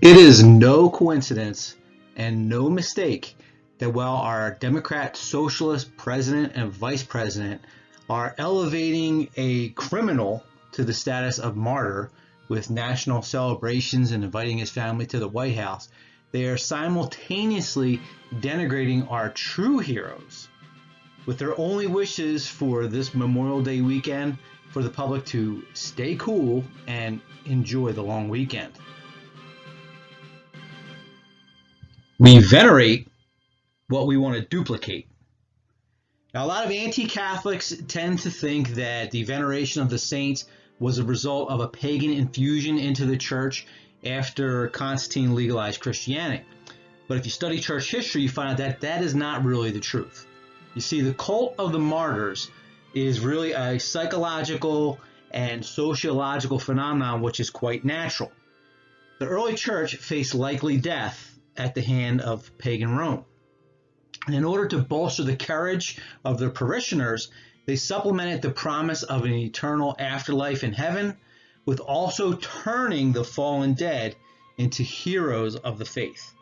It is no coincidence and no mistake that while our Democrat Socialist president and vice president are elevating a criminal to the status of martyr with national celebrations and inviting his family to the White House, they are simultaneously denigrating our true heroes with their only wishes for this Memorial Day weekend for the public to stay cool and enjoy the long weekend. We venerate what we want to duplicate. Now, a lot of anti-Catholics tend to think that the veneration of the saints was a result of a pagan infusion into the church after Constantine legalized Christianity. But if you study church history, you find out that that is not really the truth. You see, the cult of the martyrs is really a psychological and sociological phenomenon which is quite natural. The early church faced likely death at the hand of pagan Rome. And in order to bolster the courage of their parishioners, they supplemented the promise of an eternal afterlife in heaven with also turning the fallen dead into heroes of the faith.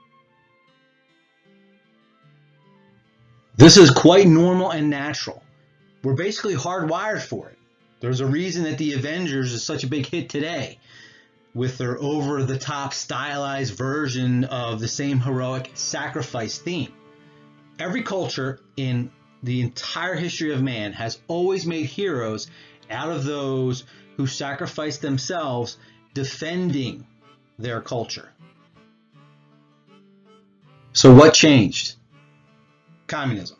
This is quite normal and natural. We're basically hardwired for it. There's a reason that The Avengers is such a big hit today, with their over-the-top stylized version of the same heroic sacrifice theme. Every culture in the entire history of man has always made heroes out of those who sacrificed themselves defending their culture. So what changed? Communism.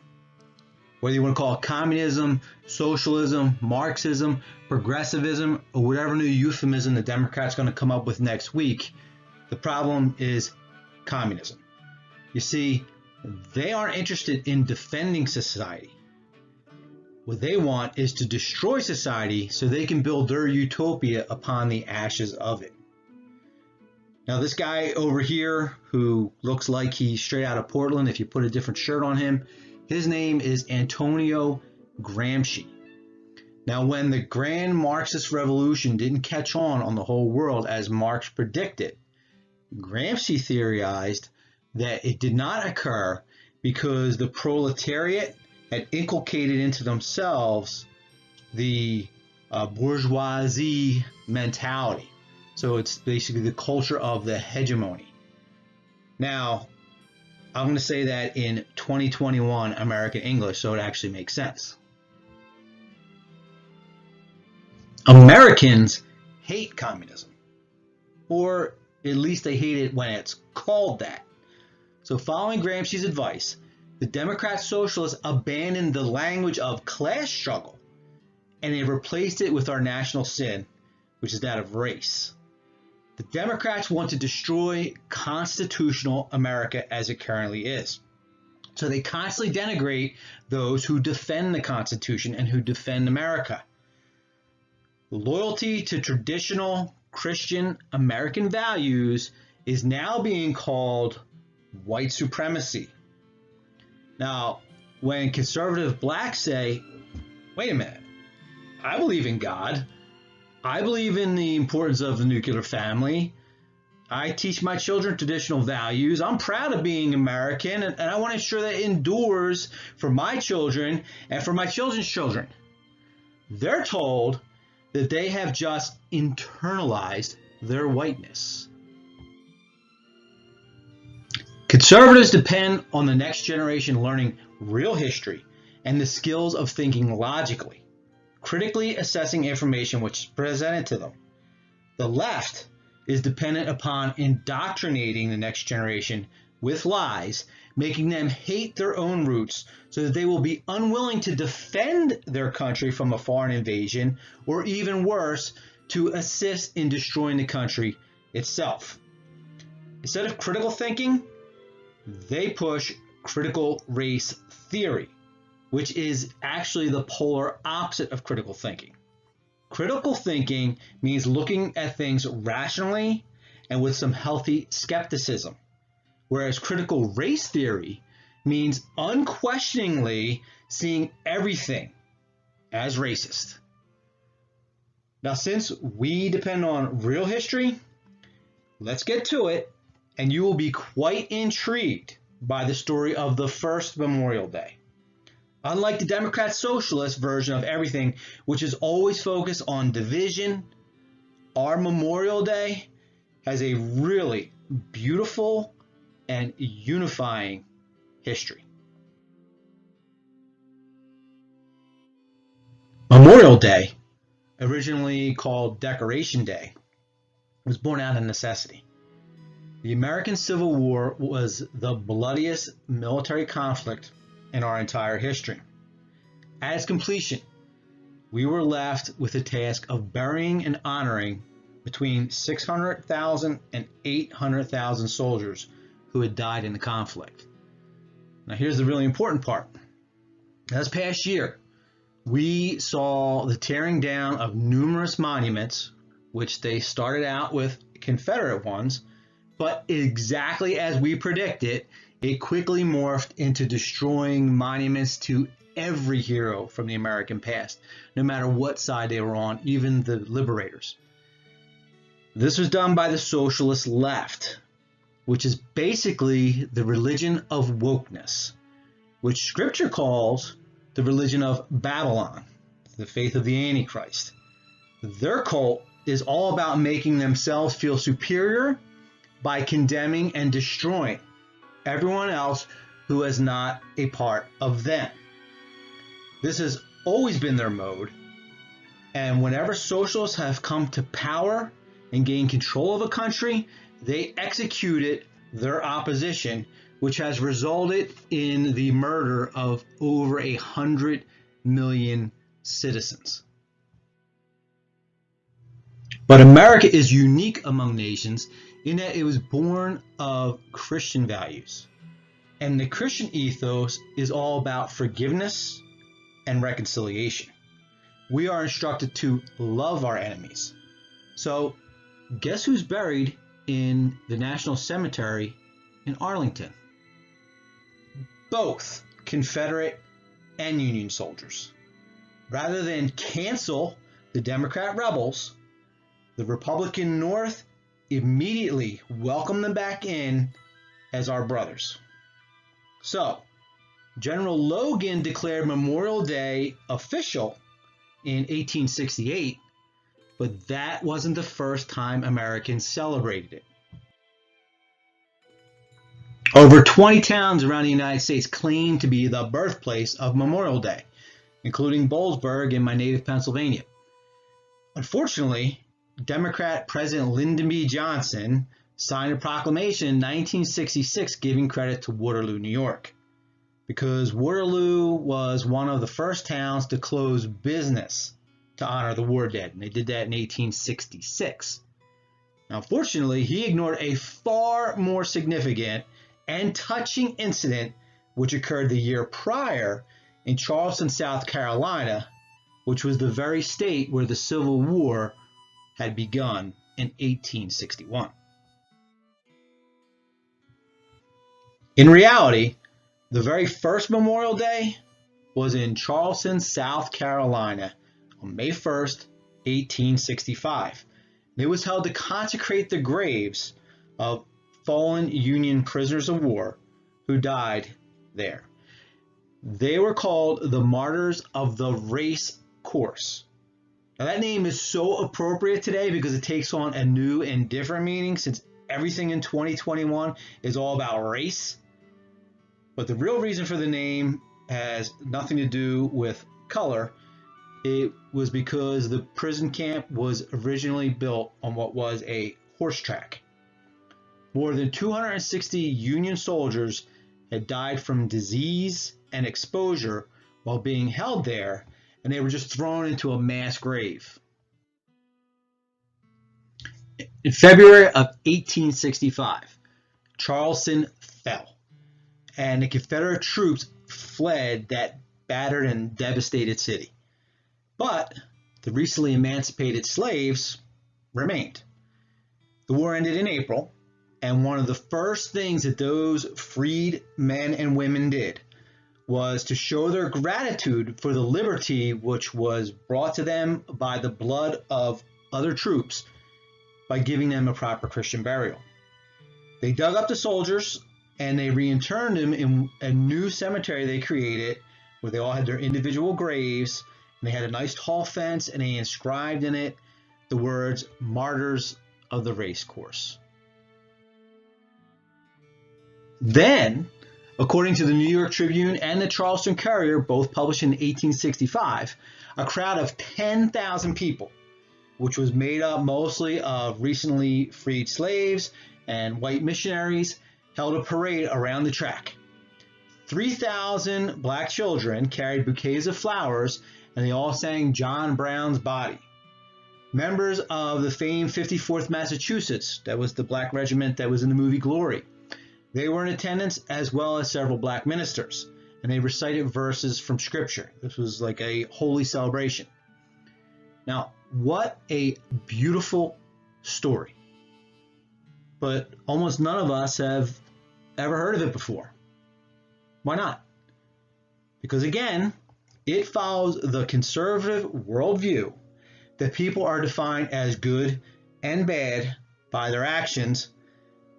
Whether you want to call it communism, socialism, Marxism, progressivism, or whatever new euphemism the Democrats are going to come up with next week, the problem is communism. You see, they aren't interested in defending society. What they want is to destroy society so they can build their utopia upon the ashes of it. Now, this guy over here who looks like he's straight out of Portland, if you put a different shirt on him, his name is Antonio Gramsci. Now, when the grand Marxist revolution didn't catch on the whole world as Marx predicted, Gramsci theorized that it did not occur because the proletariat had inculcated into themselves the bourgeoisie mentality. So it's basically the culture of the hegemony. Now, I'm going to say that in 2021 American English, so it actually makes sense. Americans hate communism, or at least they hate it when it's called that. So following Gramsci's advice, the Democrat Socialists abandoned the language of class struggle, and they replaced it with our national sin, which is that of race. The Democrats want to destroy constitutional America as it currently is. So they constantly denigrate those who defend the Constitution and who defend America. Loyalty to traditional Christian American values is now being called white supremacy. Now, when conservative blacks say, wait a minute, I believe in God, I believe in the importance of the nuclear family, I teach my children traditional values, I'm proud of being American, and I want to ensure that it endures for my children and for my children's children. They're told that they have just internalized their whiteness. Conservatives depend on the next generation learning real history and the skills of thinking logically, critically assessing information which is presented to them. The left is dependent upon indoctrinating the next generation with lies, making them hate their own roots so that they will be unwilling to defend their country from a foreign invasion, or even worse, to assist in destroying the country itself. Instead of critical thinking, they push critical race theory, which is actually the polar opposite of critical thinking. Critical thinking means looking at things rationally and with some healthy skepticism, whereas critical race theory means unquestioningly seeing everything as racist. Now, since we depend on real history, let's get to it and you will be quite intrigued by the story of the first Memorial Day. Unlike the Democrat Socialist version of everything, which is always focused on division, our Memorial Day has a really beautiful and unifying history. Memorial Day, originally called Decoration Day, was born out of necessity. The American Civil War was the bloodiest military conflict in our entire history. At its completion, we were left with the task of burying and honoring between 600,000 and 800,000 soldiers who had died in the conflict. Now here's the really important part. This past year, we saw the tearing down of numerous monuments, which they started out with Confederate ones, but exactly as we predicted, it quickly morphed into destroying monuments to every hero from the American past, no matter what side they were on, even the liberators. This was done by the socialist left, which is basically the religion of wokeness, which scripture calls the religion of Babylon, the faith of the Antichrist. Their cult is all about making themselves feel superior by condemning and destroying everyone else who is not a part of them. This has always been their mode, and whenever socialists have come to power and gained control of a country, they executed their opposition, which has resulted in the murder of over 100 million citizens. But America is unique among nations in that it was born of Christian values. And the Christian ethos is all about forgiveness and reconciliation. We are instructed to love our enemies. So, guess who's buried in the National Cemetery in Arlington? Both Confederate and Union soldiers. Rather than cancel the Democrat rebels, the Republican North immediately welcomed them back in as our brothers. So, General Logan declared Memorial Day official in 1868, but that wasn't the first time Americans celebrated it. Over 20 towns around the United States claim to be the birthplace of Memorial Day, including Boalsburg in my native Pennsylvania. Unfortunately, Democrat President Lyndon B. Johnson signed a proclamation in 1966 giving credit to Waterloo, New York, because Waterloo was one of the first towns to close business to honor the war dead, and they did that in 1866. Now, unfortunately, he ignored a far more significant and touching incident which occurred the year prior in Charleston, South Carolina, which was the very state where the Civil War had begun in 1861. In reality, the very first Memorial Day was in Charleston, South Carolina on May 1st, 1865. It was held to consecrate the graves of fallen Union prisoners of war who died there. They were called the Martyrs of the Race Course. Now that name is so appropriate today because it takes on a new and different meaning since everything in 2021 is all about race. But the real reason for the name has nothing to do with color. It was because the prison camp was originally built on what was a horse track. More than 260 Union soldiers had died from disease and exposure while being held there, and they were just thrown into a mass grave. In February of 1865, Charleston fell, and the Confederate troops fled that battered and devastated city. But the recently emancipated slaves remained. The war ended in April, and one of the first things that those freed men and women did was to show their gratitude for the liberty which was brought to them by the blood of other troops by giving them a proper Christian burial. They dug up the soldiers and they reinterred them in a new cemetery they created where they all had their individual graves, and they had a nice tall fence, and they inscribed in it the words "Martyrs of the Race Course." Then, according to the New York Tribune and the Charleston Courier, both published in 1865, a crowd of 10,000 people, which was made up mostly of recently freed slaves and white missionaries, held a parade around the track. 3,000 black children carried bouquets of flowers, and they all sang John Brown's Body. Members of the famed 54th Massachusetts, that was the black regiment that was in the movie Glory, they were in attendance, as well as several black ministers, and they recited verses from Scripture. This was like a holy celebration. Now, what a beautiful story. But almost none of us have ever heard of it before. Why not? Because again, it follows the conservative worldview that people are defined as good and bad by their actions,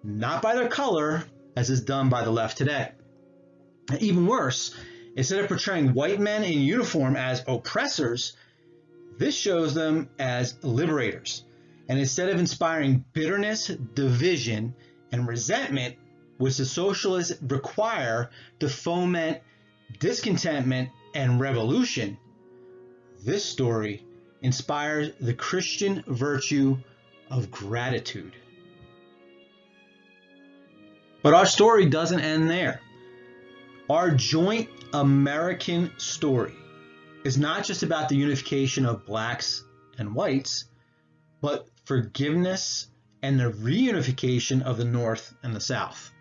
not by their color, as is done by the left today. And even worse, instead of portraying white men in uniform as oppressors, this shows them as liberators. And instead of inspiring bitterness, division, and resentment, which the socialists require to foment discontentment and revolution, this story inspires the Christian virtue of gratitude. But our story doesn't end there. Our joint American story is not just about the unification of blacks and whites, but forgiveness and the reunification of the North and the South.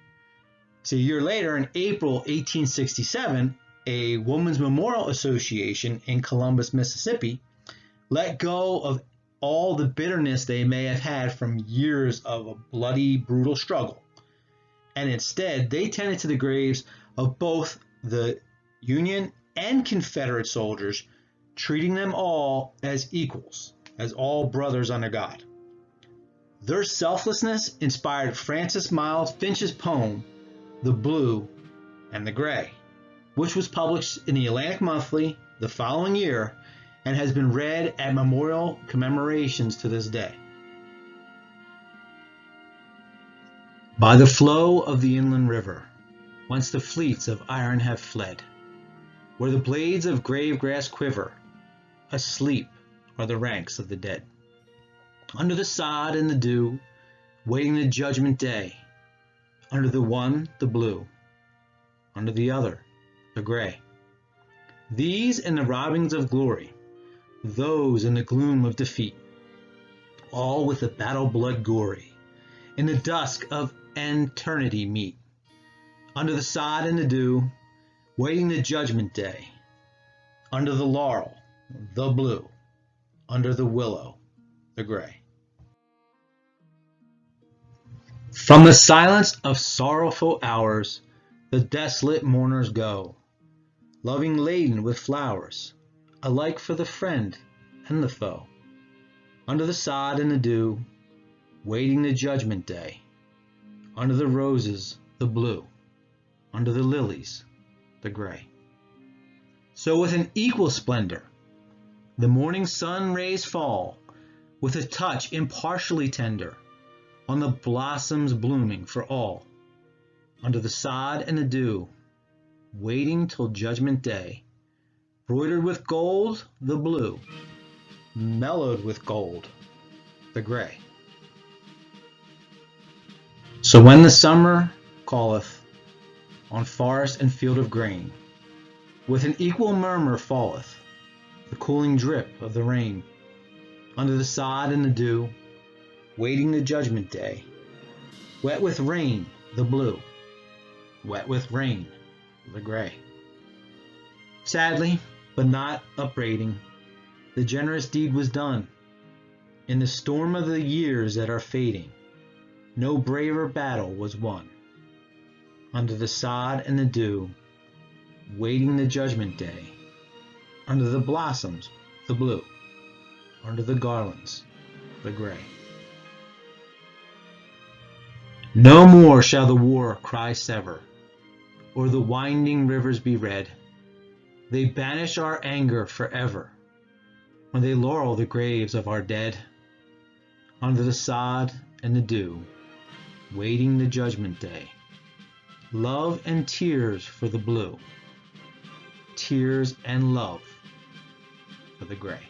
So a year later, in April 1867, a Women's Memorial Association in Columbus, Mississippi, let go of all the bitterness they may have had from years of a bloody, brutal struggle. And instead, they tended to the graves of both the Union and Confederate soldiers, treating them all as equals, as all brothers under God. Their selflessness inspired Francis Miles Finch's poem, The Blue and the Gray, which was published in the Atlantic Monthly the following year and has been read at memorial commemorations to this day. By the flow of the inland river, whence the fleets of iron have fled, where the blades of grave grass quiver, asleep are the ranks of the dead. Under the sod and the dew, waiting the judgment day, under the one the blue, under the other the gray. These in the robbings of glory, those in the gloom of defeat, all with the battle blood gory, in the dusk of eternity meet, under the sod and the dew, waiting the judgment day, under the laurel, the blue, under the willow, the gray. From the silence of sorrowful hours, the desolate mourners go, loving laden with flowers, alike for the friend and the foe, under the sod and the dew, waiting the judgment day, under the roses, the blue, under the lilies, the gray. So with an equal splendor, the morning sun rays fall, with a touch impartially tender, on the blossoms blooming for all, under the sod and the dew, waiting till judgment day, broidered with gold, the blue, mellowed with gold, the gray. So when the summer calleth on forest and field of grain, with an equal murmur falleth the cooling drip of the rain, under the sod and the dew, waiting the judgment day, wet with rain, the blue, wet with rain, the gray. Sadly, but not upbraiding, the generous deed was done. In the storm of the years that are fading, no braver battle was won. Under the sod and the dew, waiting the judgment day, under the blossoms, the blue, under the garlands, the gray. No more shall the war cry sever, or the winding rivers be red. They banish our anger forever, when they laurel the graves of our dead. Under the sod and the dew, waiting the judgment day, love and tears for the blue, tears and love for the gray.